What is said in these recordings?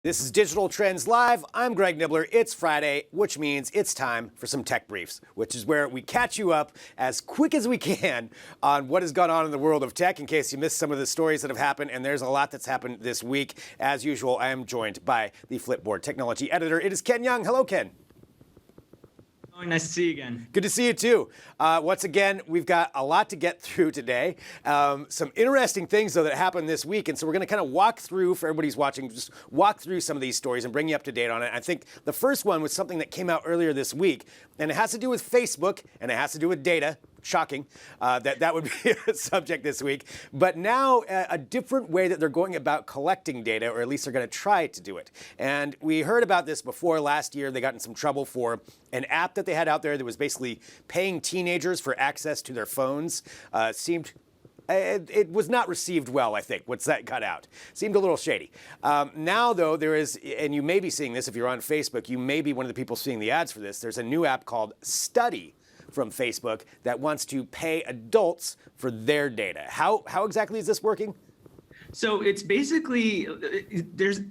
This is Digital Trends Live. I'm Greg Nibbler. It's Friday, which means it's time for some tech briefs, which is where we catch you up as quick as we can on what has gone on in the world of tech in case you missed some of the stories that have happened. And there's a lot that's happened this week. As usual, I am joined by the Flipboard technology editor. It is Ken Yeung. Hello, Ken. Nice to see you again. Good to see you too. Once again, we've got a lot to get through today. Some interesting things, though, that happened this week. And so we're going to kind of walk through, for everybody who's watching, just walk through some of these stories and bring you up to date on it. I think the first one was something that came out earlier this week, and it has to do with Facebook, and it has to do with data. Shocking that would be a subject this week. But now a different way that they're going about collecting data, or at least they're going to try to do it. And we heard about this before. Last year, they got in some trouble for an app that they had out there that was basically paying teenagers for access to their phones. It was not received well, I think, once that got out. Seemed a little shady. Now, though, there is, and you may be seeing this if you're on Facebook, you may be one of the people seeing the ads for this. There's a new app called Study from Facebook that wants to pay adults for their data. How exactly is this working? So it's basically,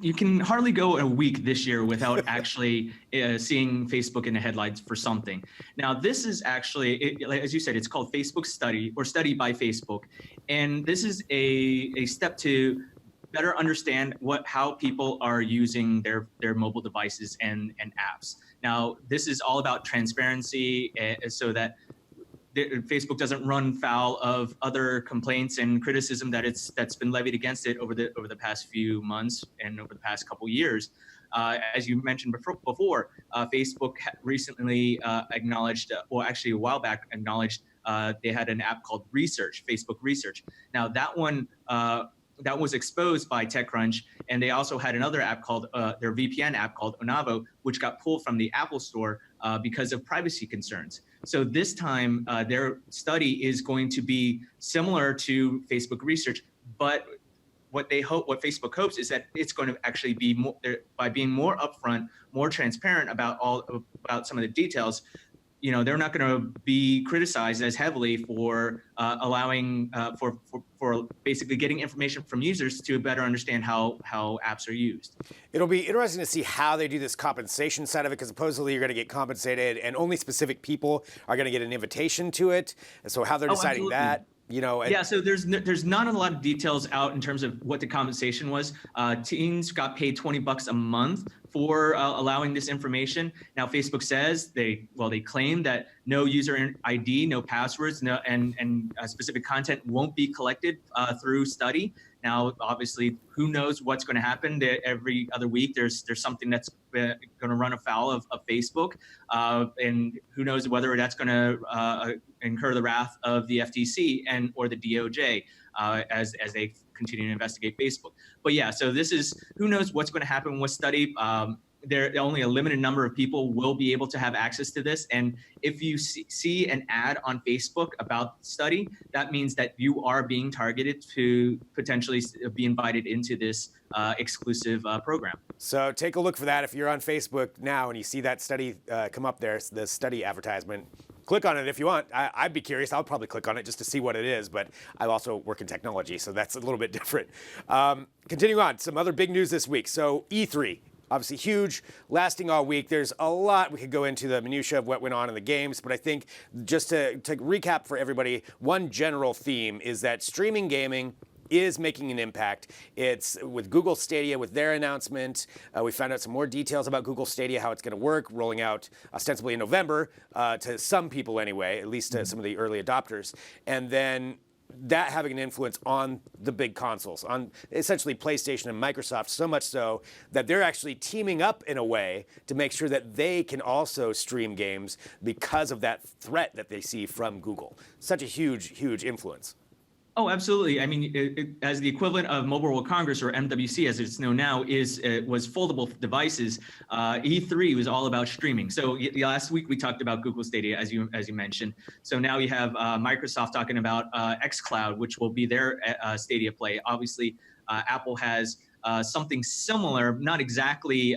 you can hardly go a week this year without actually seeing Facebook in the headlines for something. Now, this is actually, as you said, it's called Facebook Study or Study by Facebook. And this is a step to better understand how people are using their mobile devices and apps. Now, this is all about transparency so that Facebook doesn't run foul of other complaints and criticism that's been levied against it over the past few months and over the past couple years. As you mentioned before, Facebook recently acknowledged, or actually a while back acknowledged, they had an app called Facebook Research. Now that one that was exposed by TechCrunch, and they also had another app called their VPN app called Onavo, which got pulled from the Apple Store because of privacy concerns. So this time, their study is going to be similar to Facebook Research, but what Facebook hopes is that it's going to actually be more, by being more upfront, more transparent about some of the details. You know, they're not going to be criticized as heavily for allowing for basically getting information from users to better understand how apps are used. It'll be interesting to see how they do this compensation side of it, because supposedly you're going to get compensated and only specific people are going to get an invitation to it. And so how they're deciding that. You know, yeah, so there's not a lot of details out in terms of what the compensation was. Teens got paid $20 a month for allowing this information. Now, Facebook says they claim that no user ID, no passwords, and specific content won't be collected through Study. Now, obviously, who knows what's going to happen? Every other week, there's something that's going to run afoul of Facebook, and who knows whether that's going to incur the wrath of the FTC or the DOJ as they continue to investigate Facebook. But yeah, so this is, who knows what's going to happen with Study. Only a limited number of people will be able to have access to this. And if you see an ad on Facebook about Study, that means that you are being targeted to potentially be invited into this exclusive program. So take a look for that if you're on Facebook now and you see that Study come up there, the Study advertisement. Click on it if you want. I'd be curious. I'll probably click on it just to see what it is, but I also work in technology, so that's a little bit different. Continuing on, some other big news this week. So E3. Obviously huge, lasting all week. There's a lot we could go into the minutia of what went on in the games, but I think just to recap for everybody, one general theme is that streaming gaming is making an impact. It's with Google Stadia, with their announcement. We found out some more details about Google Stadia, how it's going to work, rolling out ostensibly in November to some people anyway, at least to some of the early adopters. And then that having an influence on the big consoles, on essentially PlayStation and Microsoft, so much so that they're actually teaming up in a way to make sure that they can also stream games because of that threat that they see from Google. Such a huge, huge influence. Oh, absolutely. I mean, as the equivalent of Mobile World Congress, or MWC as it's known now, was foldable devices. E3 was all about streaming. So last week we talked about Google Stadia, as you mentioned. So now you have Microsoft talking about xCloud, which will be their Stadia play. Obviously, Apple has something similar, not exactly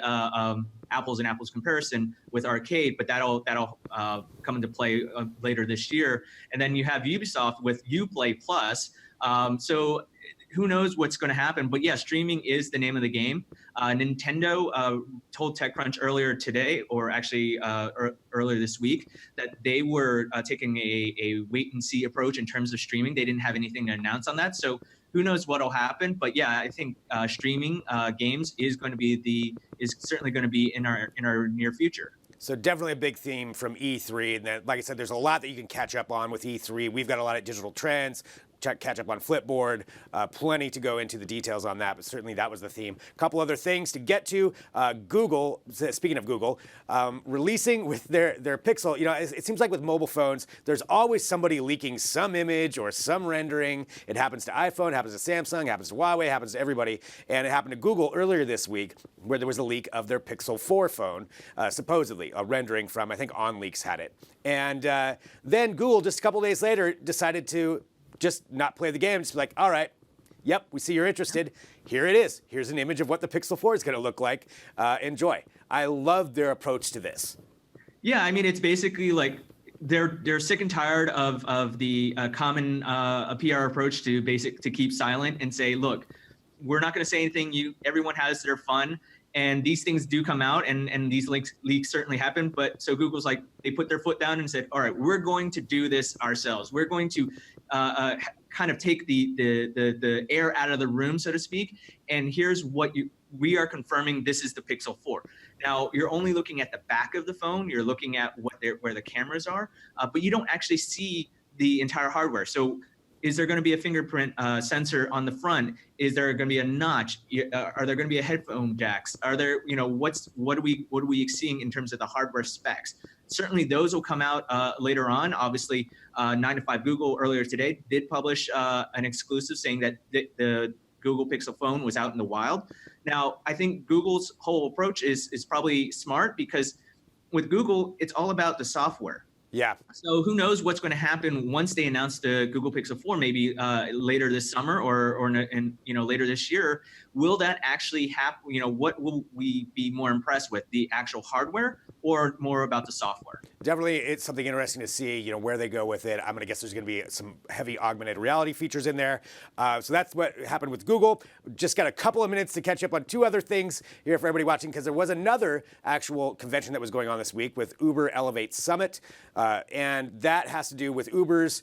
apples and apples comparison with Arcade, but that'll come into play later this year. And then you have Ubisoft with Uplay Plus. So who knows what's going to happen? But yeah, streaming is the name of the game. Nintendo told TechCrunch earlier today, or actually earlier this week, that they were taking a wait and see approach in terms of streaming. They didn't have anything to announce on that. So who knows what'll happen? But yeah, I think streaming games is certainly going to be in our near future. So definitely a big theme from E3. And then, like I said, there's a lot that you can catch up on with E3. We've got a lot of digital trends, catch up on Flipboard, plenty to go into the details on that, but certainly that was the theme. A couple other things to get to. Google, speaking of Google, releasing with their Pixel, it seems like with mobile phones, there's always somebody leaking some image or some rendering. It happens to iPhone, happens to Samsung, happens to Huawei, happens to everybody. And it happened to Google earlier this week where there was a leak of their Pixel 4 phone, supposedly a rendering from, I think OnLeaks had it. And then Google, just a couple days later, decided to just not play the game, just be like, all right, yep, we see you're interested. Here it is. Here's an image of what the Pixel 4 is going to look like. Enjoy. I love their approach to this. Yeah, I mean, it's basically like they're sick and tired of the common PR approach to keep silent and say, look, we're not going to say anything. Everyone has their fun. And these things do come out, and these leaks certainly happen. But so Google's like, they put their foot down and said, all right, we're going to do this ourselves. We're going to kind of take the air out of the room, so to speak. And here's what we are confirming: this is the Pixel 4. Now, you're only looking at the back of the phone. You're looking at where the cameras are, but you don't actually see the entire hardware. So is there going to be a fingerprint sensor on the front? Is there going to be a notch? Are there going to be a headphone jacks? Are there, what are we seeing in terms of the hardware specs? Certainly those will come out later on. Obviously, 9 to 5 Google earlier today did publish an exclusive saying that the Google Pixel phone was out in the wild. Now, I think Google's whole approach is probably smart, because with Google, it's all about the software. Yeah. So who knows what's going to happen once they announce the Google Pixel 4, maybe later this summer or later this year. Will that actually happen? What will we be more impressed with, the actual hardware or more about the software? Definitely, it's something interesting to see, where they go with it. I'm going to guess there's going to be some heavy augmented reality features in there. So that's what happened with Google. Just got a couple of minutes to catch up on 2 other things here for everybody watching, because there was another actual convention that was going on this week with Uber Elevate Summit. And that has to do with Uber's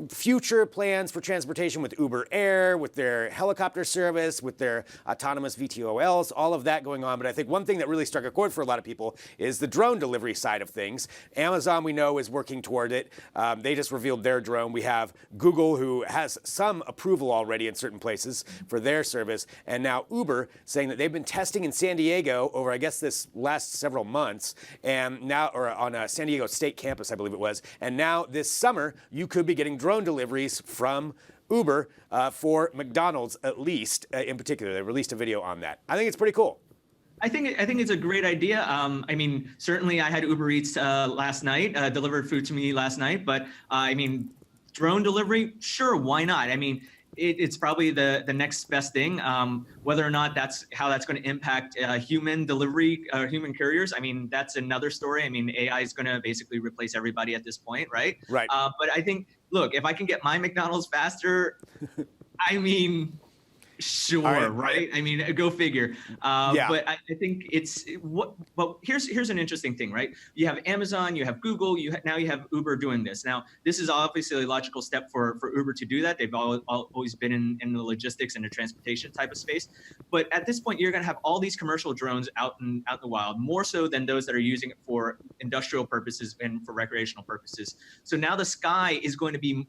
future plans for transportation with Uber Air, with their helicopter service, with their autonomous VTOLs, all of that going on. But I think one thing that really struck a chord for a lot of people is the drone delivery side of things. Amazon, we know, is working toward it. They just revealed their drone. We have Google, who has some approval already in certain places for their service. And now Uber saying that they've been testing in San Diego over, I guess, this last several months, and now, or on a San Diego State campus, I believe it was. And now this summer, you could be getting drone deliveries from Uber for McDonald's, at least in particular. They released a video on that. I think it's pretty cool. I think it's a great idea. I mean, certainly I had Uber Eats last night, delivered food to me last night. But I mean, drone delivery, sure, why not? I mean, it's probably the next best thing. Whether or not that's going to impact human delivery, human couriers, I mean, that's another story. I mean, AI is going to basically replace everybody at this point, right? Right. But I think, look, if I can get my McDonald's faster, I mean, sure, right? I mean, go figure. Yeah. But I think but here's an interesting thing, right? You have Amazon, you have Google, now you have Uber doing this. Now, this is obviously a logical step for Uber to do that. They've always been in the logistics and the transportation type of space. But at this point, you're going to have all these commercial drones out in the wild, more so than those that are using it for industrial purposes and for recreational purposes. So now the sky is going to be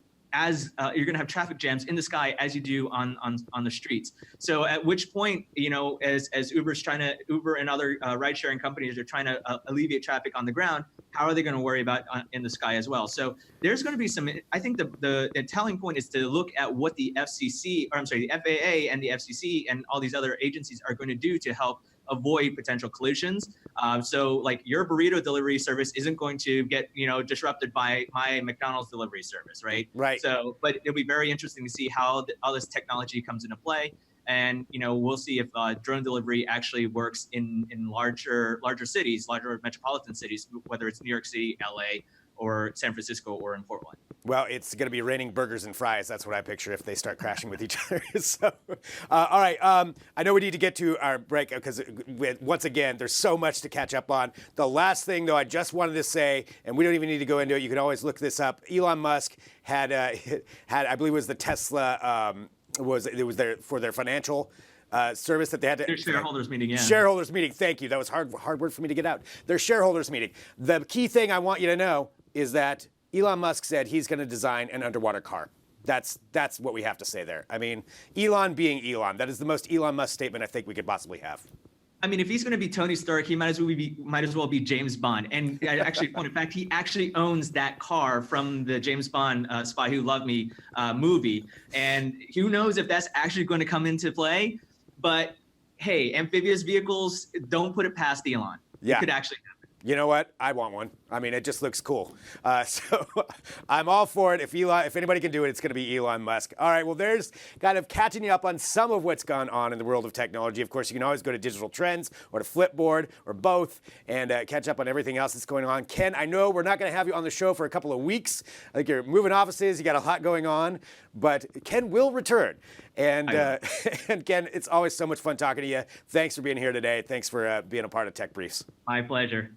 you're going to have traffic jams in the sky as you do on the streets. So at which point, as Uber and other ride sharing companies are trying to alleviate traffic on the ground, how are they going to worry about in the sky as well? So there's going to be some. I think the telling point is to look at what the FAA and the FCC and all these other agencies are going to do to help avoid potential collisions. So like your burrito delivery service isn't going to get, disrupted by my McDonald's delivery service, right? Right. So, but it'll be very interesting to see how all this technology comes into play. And, we'll see if drone delivery actually works in larger cities, larger metropolitan cities, whether it's New York City, LA, or San Francisco or in Portland. Well, it's going to be raining burgers and fries. That's what I picture if they start crashing with each other. So, all right. I know we need to get to our break because, once again, there's so much to catch up on. The last thing, though, I just wanted to say, and we don't even need to go into it. You can always look this up. Elon Musk had I believe it was the Tesla, it was there for their financial service that they had to. Their shareholders meeting, yeah. Shareholders meeting. Thank you. That was hard word for me to get out. Their shareholders meeting. The key thing I want you to know is that Elon Musk said he's going to design an underwater car. That's what we have to say there. I mean, Elon being Elon. That is the most Elon Musk statement I think we could possibly have. I mean, if he's going to be Tony Stark, he might as well be James Bond. And I actually, in fact, he actually owns that car from the James Bond Spy Who Loved Me movie. And who knows if that's actually going to come into play. But hey, amphibious vehicles, don't put it past Elon. Yeah. It could actually happen. You know what? I want one. I mean, it just looks cool. So I'm all for it. If anybody can do it, it's going to be Elon Musk. All right. Well, there's kind of catching you up on some of what's gone on in the world of technology. Of course, you can always go to Digital Trends or to Flipboard or both and catch up on everything else that's going on. Ken, I know we're not going to have you on the show for a couple of weeks. I think you're moving offices. You got a lot going on, but Ken will return. And and Ken, it's always so much fun talking to you. Thanks for being here today. Thanks for being a part of Tech Briefs. My pleasure.